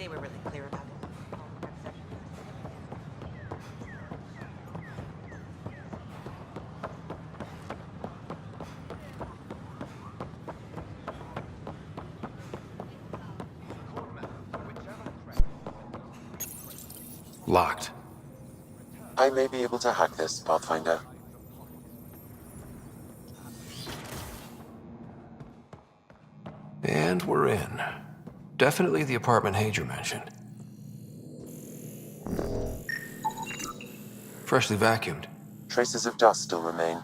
They were really clear about it. Locked. I may be able to hack this, Pathfinder. And we're in. Definitely the apartment Hager mentioned. Freshly vacuumed. Traces of dust still remain.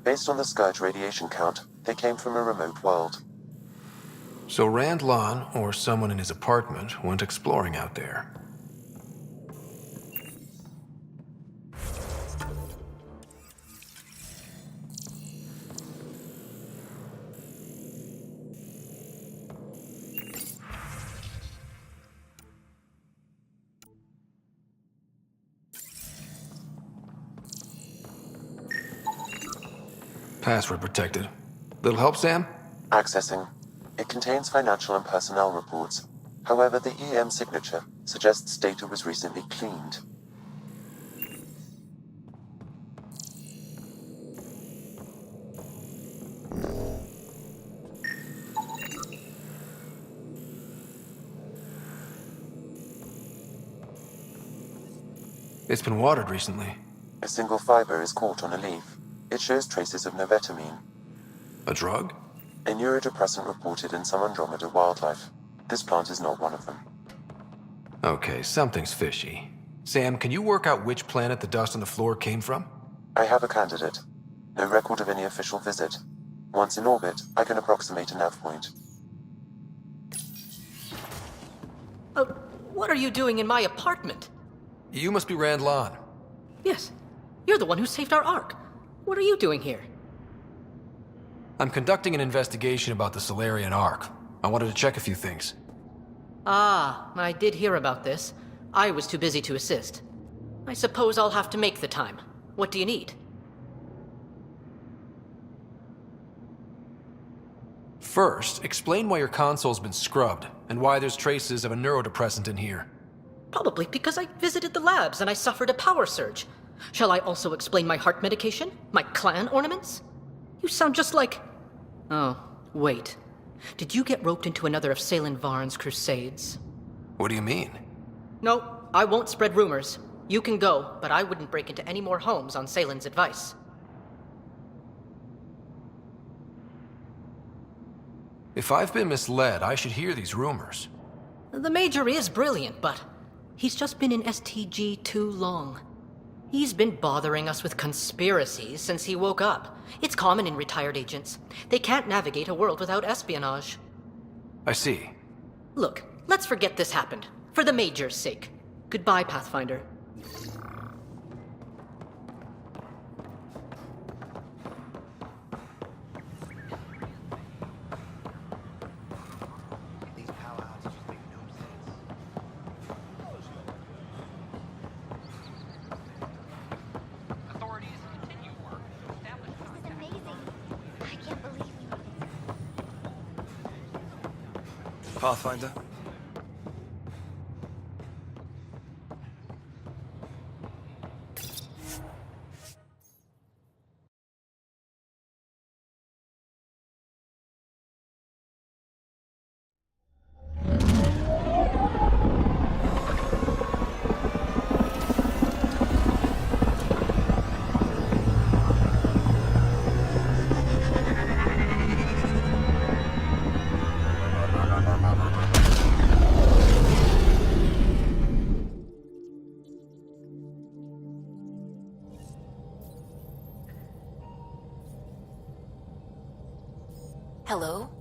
Based on the Scourge radiation count, they came from a remote world. So Rand Lon, or someone in his apartment, went exploring out there. Password protected. Little help, Sam? Accessing. It contains financial and personnel reports. However, the EM signature suggests data was recently cleaned. It's been watered recently. A single fiber is caught on a leaf. It shows traces of novetamine, A drug? a neurodepressant reported in some Andromeda wildlife. This plant is not one of them. Okay, something's fishy. Sam, can you work out which planet the dust on the floor came from? I have a candidate. No record of any official visit. Once in orbit, I can approximate a nav point. What are you doing in my apartment? You must be Rand Lon. Yes, you're the one who saved our Ark. What are you doing here? I'm conducting an investigation about the Solarian Ark. I wanted to check a few things. Ah, I did hear about this. I was too busy to assist. I suppose I'll have to make the time. What do you need? First, explain why your console's been scrubbed, and why there's traces of a neurodepressant in here. Probably because I visited the labs and I suffered a power surge. Shall I also explain my heart medication? My clan ornaments? You sound just like... Oh, wait. Did you get roped into another of Salen Varn's crusades? What do you mean? No, I won't spread rumors. You can go, but I wouldn't break into any more homes on Salen's advice. If I've been misled, I should hear these rumors. The Major is brilliant, but he's just been in STG too long. He's been bothering us with conspiracies since he woke up. It's common in retired agents. They can't navigate a world without espionage. I see. Look, let's forget this happened. For the Major's sake. Goodbye, Pathfinder. Pathfinder? Hello?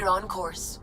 We're on course.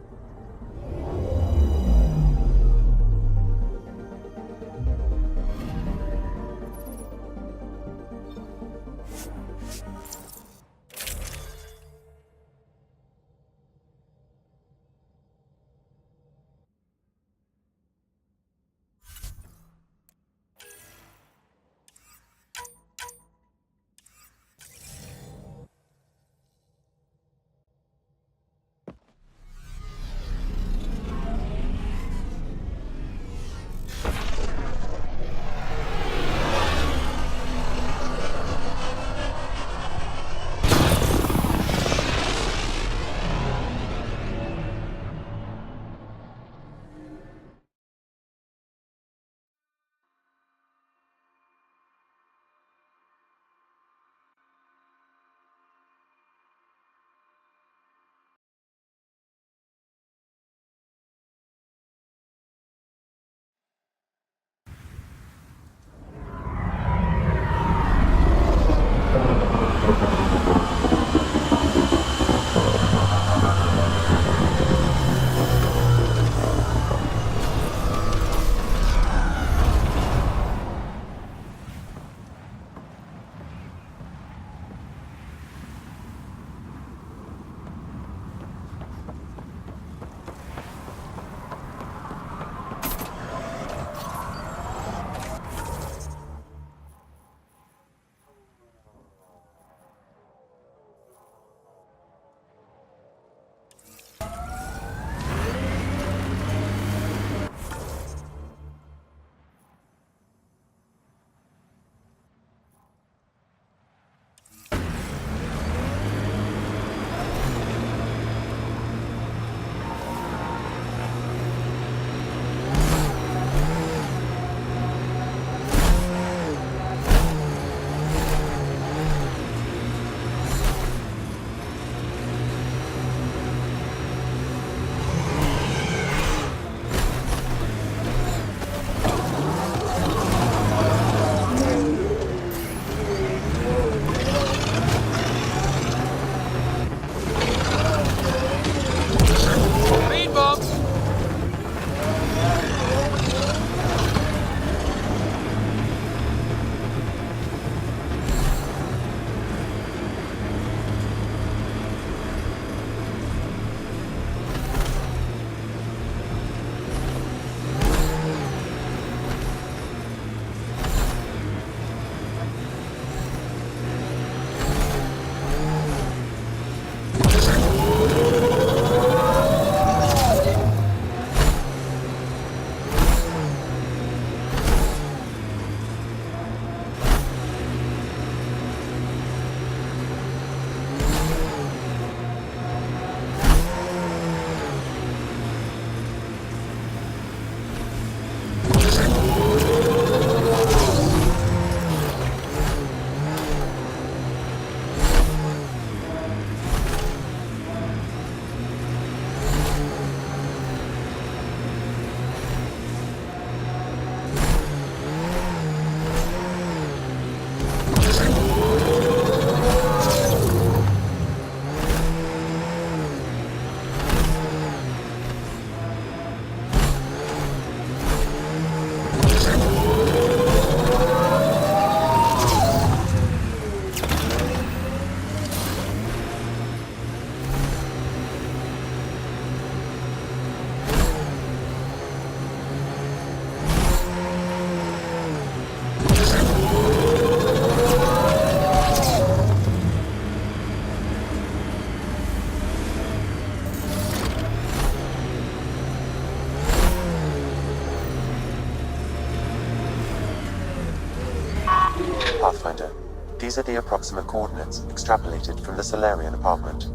Pathfinder, these are the approximate coordinates extrapolated from the Solarian apartment.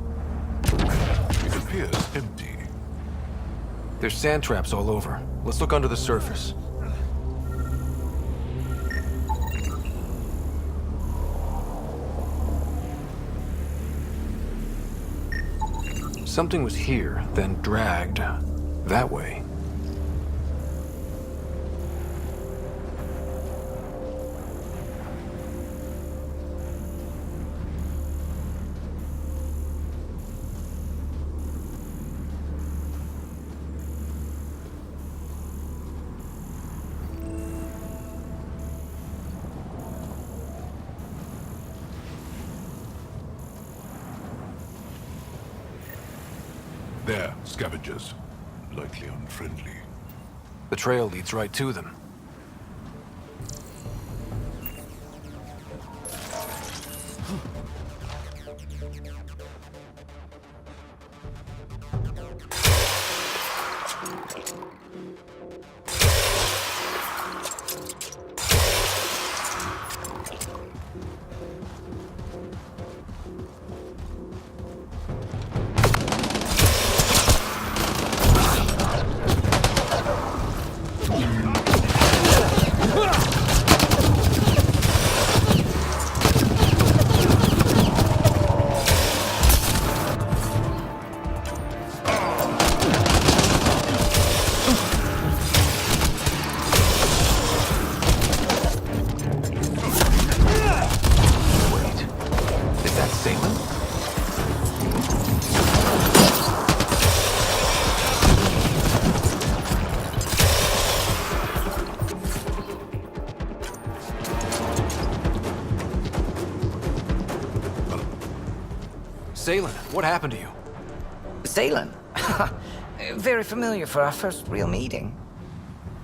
It appears empty. There's sand traps all over. Let's look under the surface. Something was here, then dragged that way. They're scavengers. Likely unfriendly. The trail leads right to them. Is that Salem? Salem, what happened to you? Salen? Very familiar for our first real meeting.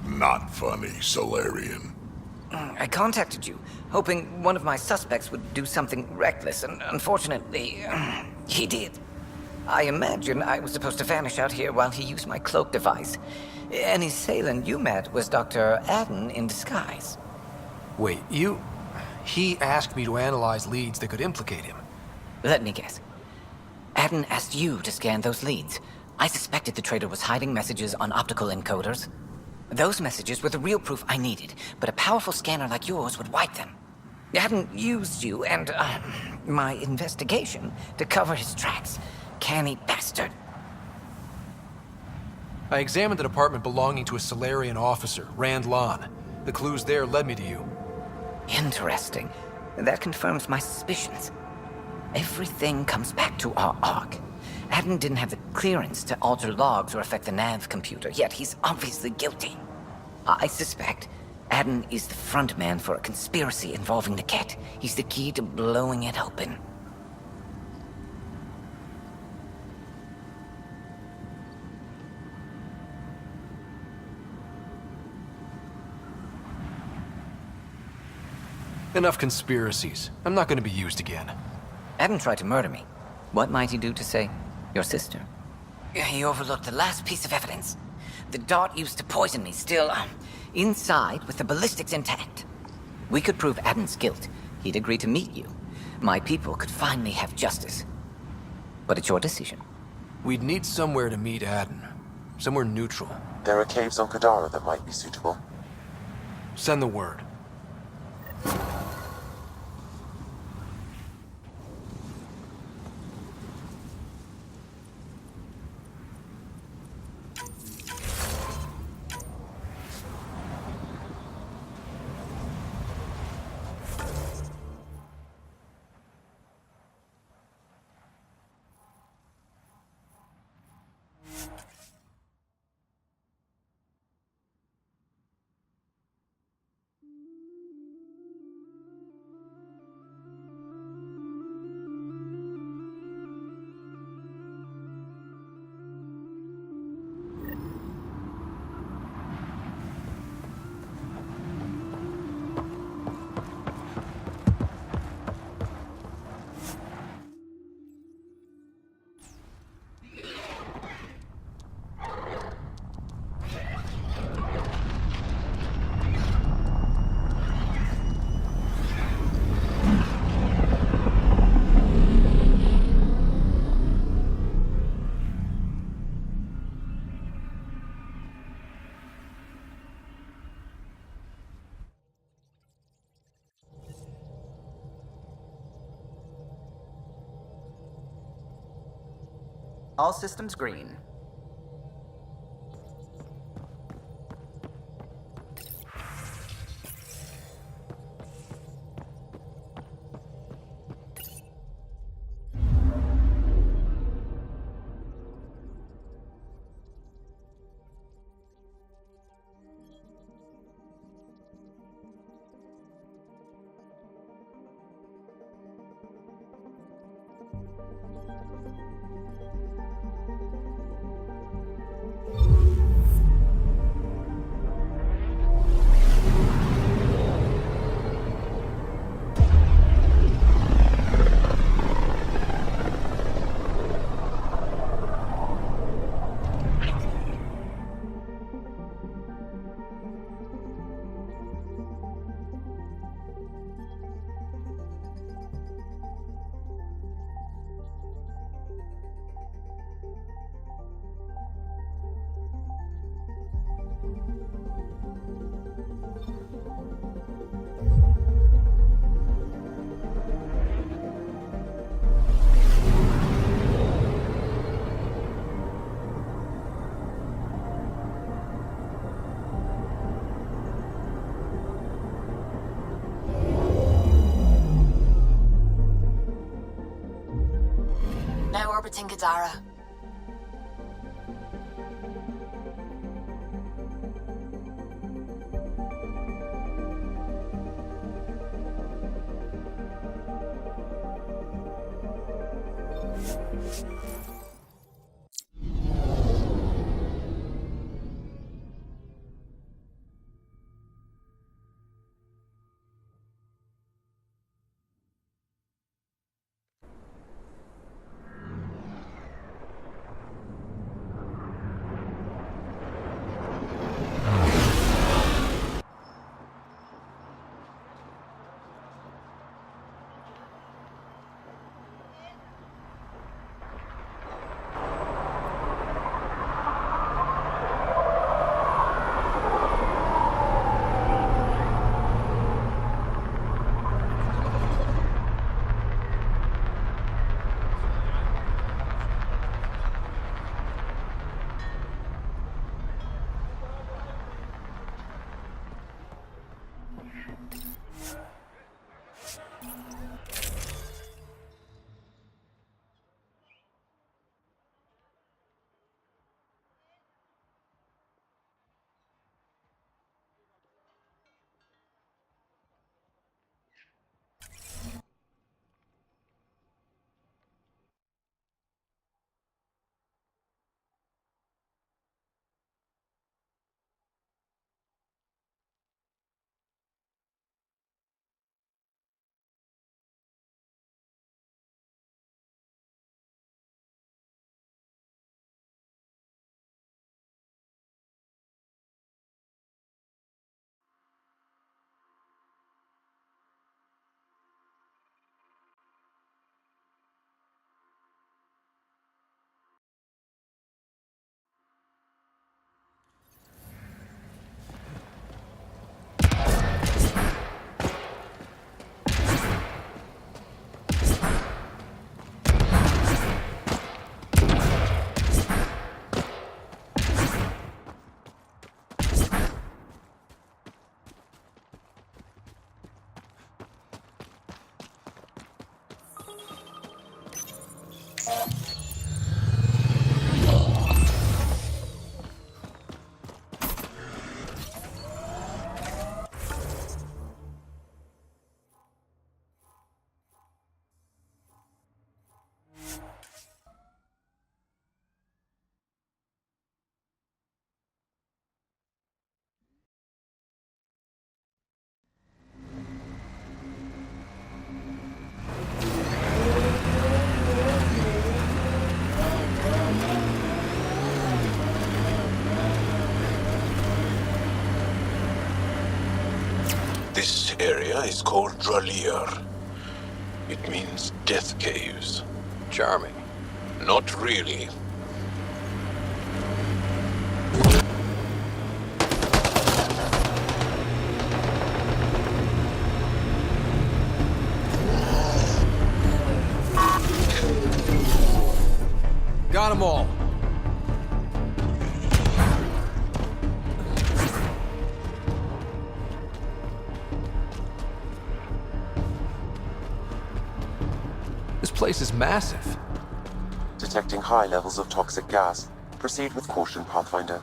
Not funny, Solarian. I contacted you, hoping one of my suspects would do something reckless, and unfortunately, he did. I imagine I was supposed to vanish out here while he used my cloak device. Any Salen you met was Dr. Adden in disguise. Wait, He asked me to analyze leads that could implicate him. Let me guess. Adden asked you to scan those leads. I suspected the traitor was hiding messages on optical encoders. Those messages were the real proof I needed, but a powerful scanner like yours would wipe them. Adden used you and, my investigation to cover his tracks. Canny bastard. I examined an apartment belonging to a Solarian officer, Rand Lon. The clues there led me to you. Interesting. That confirms my suspicions. Everything comes back to our arc. Adden didn't have the clearance to alter logs or affect the nav computer, yet he's obviously guilty. I suspect Adden is the front man for a conspiracy involving the Ket. He's the key to blowing it open. Enough conspiracies. I'm not going to be used again. Adden tried to murder me. What might he do to, say, your sister? He overlooked the last piece of evidence. The dart used to poison me still, inside with the ballistics intact. We could prove Adden's guilt. He'd agree to meet you. My people could finally have justice. But it's your decision. We'd need somewhere to meet Adden. Somewhere neutral. There are caves on Kadara that might be suitable. Send the word. All systems green. Now orbiting Gadara. This area is called Dralir. It means death caves. Charming. Not really. Got them all. This place is massive. Detecting high levels of toxic gas. Proceed with caution, Pathfinder.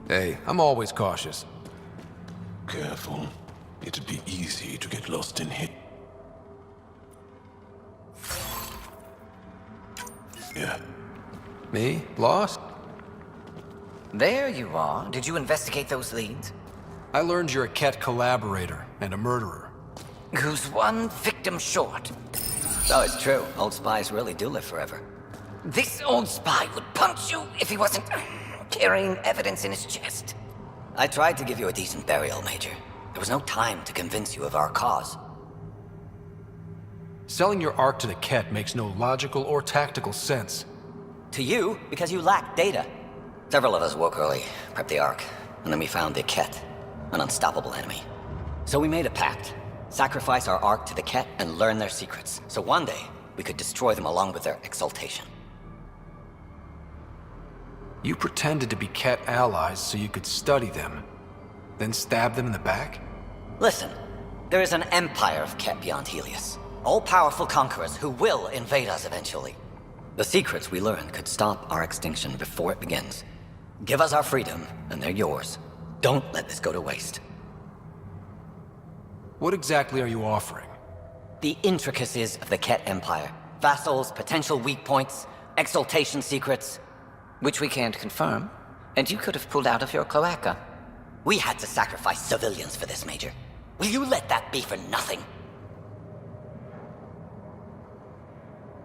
Hey, I'm always cautious. Careful. It'd be easy to get lost in here. here. Me? Lost? There you are. Did you investigate those leads? I learned you're a Ket collaborator and a murderer. Who's one victim short? So it's true. Old spies really do live forever. This old spy would punch you if he wasn't carrying evidence in his chest. I tried to give you a decent burial, Major. There was no time to convince you of our cause. Selling your Ark to the Ket makes no logical or tactical sense. To you, because you lack data. Several of us woke early, prepped the Ark, and then we found the Ket, an unstoppable enemy. So we made a pact. Sacrifice our Ark to the Ket and learn their secrets, so one day we could destroy them along with their exaltation. You pretended to be Ket allies so you could study them, then stab them in the back? Listen, there is an empire of Ket beyond Helios. All-powerful conquerors who will invade us eventually. The secrets we learn could stop our extinction before it begins. Give us our freedom, and they're yours. Don't let this go to waste. What exactly are you offering? The intricacies of the Ket Empire. Vassals, potential weak points, exaltation secrets. Which we can't confirm. And you could have pulled out of your cloaca. We had to sacrifice civilians for this, Major. Will you let that be for nothing?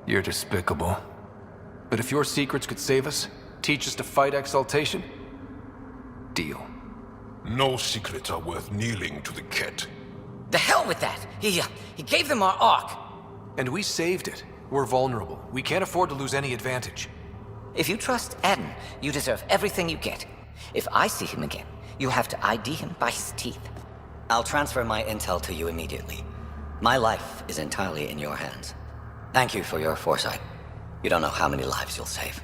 You're despicable. But if your secrets could save us, teach us to fight exaltation, deal. No secrets are worth kneeling to the Ket. The hell with that! He gave them our Ark. And we saved it. We're vulnerable. We can't afford to lose any advantage. If you trust Adam, you deserve everything you get. If I see him again, you'll have to ID him by his teeth. I'll transfer my intel to you immediately. My life is entirely in your hands. Thank you for your foresight. You don't know how many lives you'll save.